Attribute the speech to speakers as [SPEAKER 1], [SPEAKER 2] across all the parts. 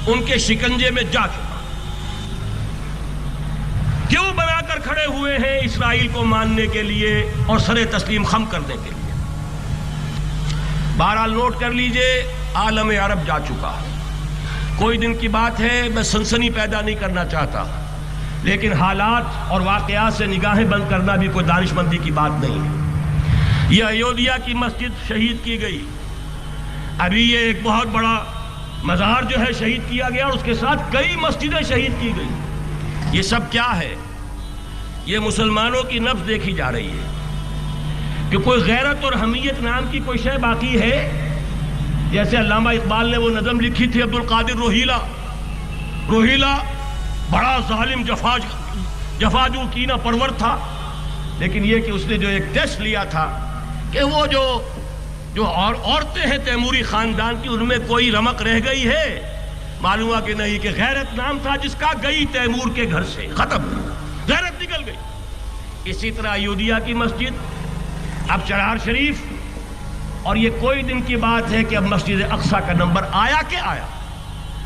[SPEAKER 1] ان کے شکنجے میں جا چکا، کیوں بنا کر کھڑے ہوئے ہیں اسرائیل کو ماننے کے لیے اور سر تسلیم خم کرنے کے لیے۔ بہرحال نوٹ کر لیجئے، عالم عرب جا چکا ہے، کوئی دن کی بات ہے، میں سنسنی پیدا نہیں کرنا چاہتا، لیکن حالات اور واقعات سے نگاہیں بند کرنا بھی کوئی دانش مندی کی بات نہیں ہے۔ یہ ایودھیا کی مسجد شہید کی گئی، ابھی یہ ایک بہت بڑا مزار جو ہے شہید کیا گیا، اور اس کے ساتھ کئی مسجدیں شہید کی گئی۔ یہ سب کیا ہے؟ یہ مسلمانوں کی نفس دیکھی جا رہی ہے کہ کوئی غیرت اور حمیت نام کی کوئی شے باقی ہے؟ جیسے علامہ اقبال نے وہ نظم لکھی تھی، عبد القادر روہیلا بڑا ظالم جفاجو کینہ پرور تھا، لیکن یہ کہ اس نے جو ایک ٹیسٹ لیا تھا کہ وہ جو عورتیں ہیں تیموری خاندان کی، ان میں کوئی رمق رہ گئی ہے؟ معلوم ہوا کہ نہیں، کہ غیرت نام تھا جس کا گئی تیمور کے گھر سے، ختم، غیرت نکل گئی۔ اسی طرح ایودھیا کی مسجد، اب چرار شریف، اور یہ کوئی دن کی بات ہے کہ اب مسجد اقصیٰ کا نمبر آیا کہ آیا،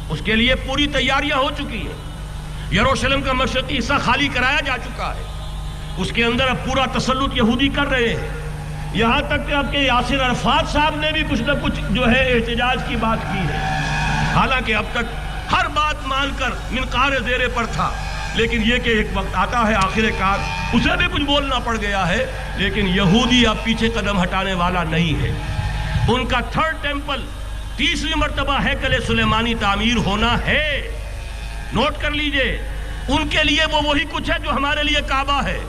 [SPEAKER 1] اس کے لیے پوری تیاریاں ہو چکی ہیں۔ یروشلم کا مشرقی حصہ خالی کرایا جا چکا ہے، اس کے اندر اب پورا تسلط یہودی کر رہے ہیں، یہاں تک کہ اب کہ یاسر عرفات صاحب نے بھی کچھ نہ کچھ جو ہے احتجاج کی بات کی ہے، حالانکہ اب تک ہر بات مان کر منقار زیر پر تھا، لیکن یہ کہ ایک وقت آتا ہے آخر کار اسے بھی کچھ بولنا پڑ گیا ہے، لیکن یہودی اب پیچھے قدم ہٹانے والا نہیں ہے۔ ان کا تھرڈ ٹیمپل، تیسری مرتبہ ہیکل سلیمانی تعمیر ہونا ہے۔ نوٹ کر لیجئے، ان کے لیے وہ وہی کچھ ہے جو ہمارے لیے کعبہ ہے،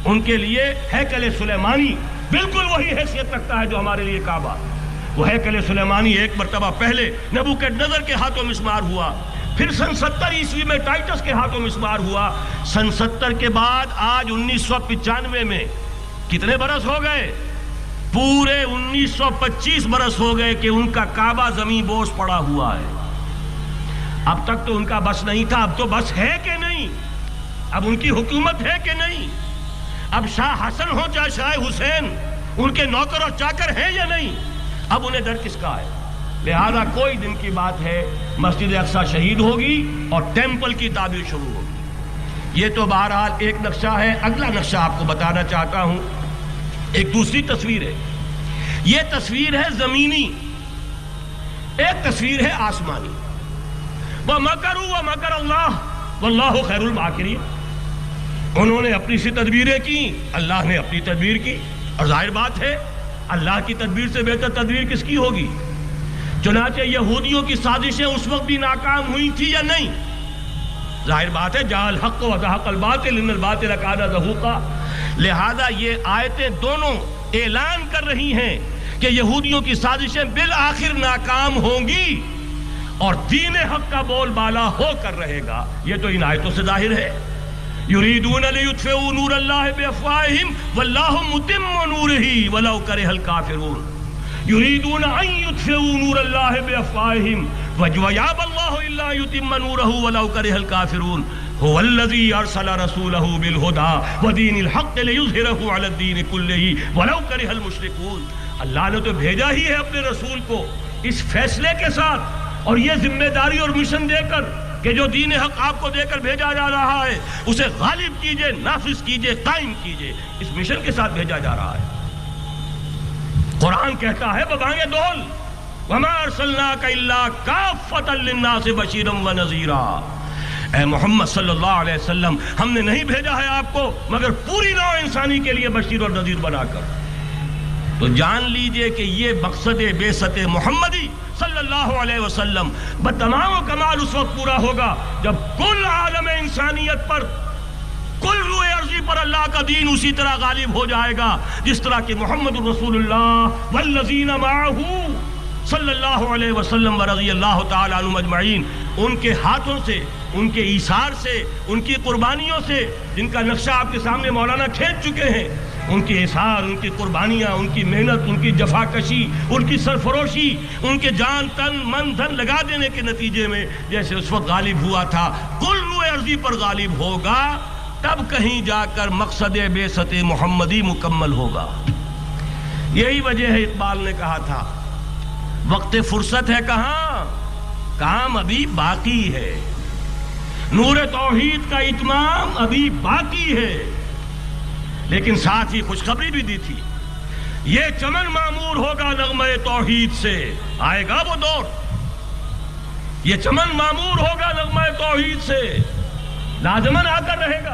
[SPEAKER 1] ان کے لیے ہیکل سلیمانی بالکل وہی حیثیت رکھتا ہے جو ہمارے لیے کعبہ۔ وہ ہیکل سلیمانی ایک مرتبہ پہلے نبوکڈنضر کے ہاتھوں مسمار ہوا، پھر سن 70 عیسوی میں ٹائٹس کے ہاتھوں مسمار ہوا، سن 70 کے بعد آج 1995 میں کتنے برس ہو گئے؟ پورے 1925 برس ہو گئے کہ ان کا کعبہ زمین بوس پڑا ہوا ہے۔ اب تک تو ان کا بس نہیں تھا، اب تو بس ہے کہ نہیں؟ اب ان کی حکومت ہے کہ نہیں؟ اب شاہ حسن ہو چاہے شاہ حسین، ان کے نوکر اور چاکر ہیں یا نہیں؟ اب انہیں ڈر کس کا ہے؟ لہذا کوئی دن کی بات ہے، مسجد اقصیٰ شہید ہوگی اور ٹیمپل کی تعمیر شروع ہوگی۔ یہ تو بہرحال ایک نقشہ ہے۔ اگلا نقشہ آپ کو بتانا چاہتا ہوں، ایک دوسری تصویر ہے۔ یہ تصویر ہے زمینی، ایک تصویر ہے آسمانی۔ وَمَكَرُوا وَمَكَرَ اللَّهُ وَاللَّهُ خَيْرُ الْمَاكِرِينَ۔ انہوں نے اپنی سی تدبیریں کی، اللہ نے اپنی تدبیر کی، اور ظاہر بات ہے اللہ کی تدبیر سے بہتر تدبیر کس کی ہوگی؟ چنانچہ یہودیوں کی سازشیں اس وقت بھی ناکام ہوئی تھی یا نہیں؟ ظاہر بات ہے جاء الحق وزهق الباطل ان الباطل کان زہوقا۔ لہذا یہ آیتیں دونوں اعلان کر رہی ہیں کہ یہودیوں کی سازشیں بالآخر ناکام ہوں گی اور دین حق کا بول بالا ہو کر رہے گا۔ یہ تو ان آیتوں سے ظاہر ہے۔ یریدون لیطفئوا نور اللہ بافواہہم واللہ متم نورہ ولو کرہ الکافرون۔ یریدون ان یطفئوا نور اللہ بافواہہم ویابی اللہ الا یتم نورہ ولو کرہ الکافرون۔ هو الذی ارسل رسولہ بالہدی ودین الحق لیظہرہ علی الدین کلہ ولو کرہ المشرکون۔ اللہ نے تو بھیجا ہی ہے اپنے رسول کو اس فیصلے کے ساتھ اور یہ ذمہ داری اور مشن دے کر کہ جو دین حق آپ کو دے کر بھیجا جا رہا ہے اسے غالب کیجئے، نافذ کیجئے، قائم کیجئے، اس مشن کے ساتھ بھیجا جا رہا ہے۔ قرآن کہتا ہے ببانگ دول وما ارسلناک الا کافۃ للناس بشیرا ونذیرا۔ اے محمد صلی اللہ علیہ وسلم، ہم نے نہیں بھیجا ہے آپ کو مگر پوری نوع انسانی کے لیے بشیر اور نذیر بنا کر۔ تو جان لیجئے کہ یہ مقصد بعثت محمدی صلی اللہ علیہ وسلم بتمام و کمال اس وقت پورا ہوگا جب کل عالم انسانیت پر، کل روئے ارضی پر اللہ کا دین اسی طرح غالب ہو جائے گا جس طرح کہ محمد رسول اللہ والذین معہ صلی اللہ علیہ وسلم ورضی اللہ تعالی عنہم اجمعین، ان کے ہاتھوں سے، ان کے ایثار سے، ان کی قربانیوں سے، جن کا نقشہ آپ کے سامنے مولانا کھینچ چکے ہیں، ان کے اثار، ان کی قربانیاں، ان کی محنت، ان کی جفاکشی، ان کی سرفروشی، ان کے جان تن من دھن لگا دینے کے نتیجے میں جیسے اس وقت غالب ہوا تھا کل روئے ارضی پر غالب ہوگا، تب کہیں جا کر مقصد بعثت محمدی مکمل ہوگا۔ یہی وجہ ہے اقبال نے کہا تھا وقت فرصت ہے کہاں، کام ابھی باقی ہے، نور توحید کا اتمام ابھی باقی ہے، لیکن ساتھ ہی خوشخبری بھی دی تھی، یہ چمن معمور ہوگا نغمہ توحید سے، آئے گا وہ دور، یہ چمن معمور ہوگا نغمہ توحید سے، لازماً آ کر رہے گا۔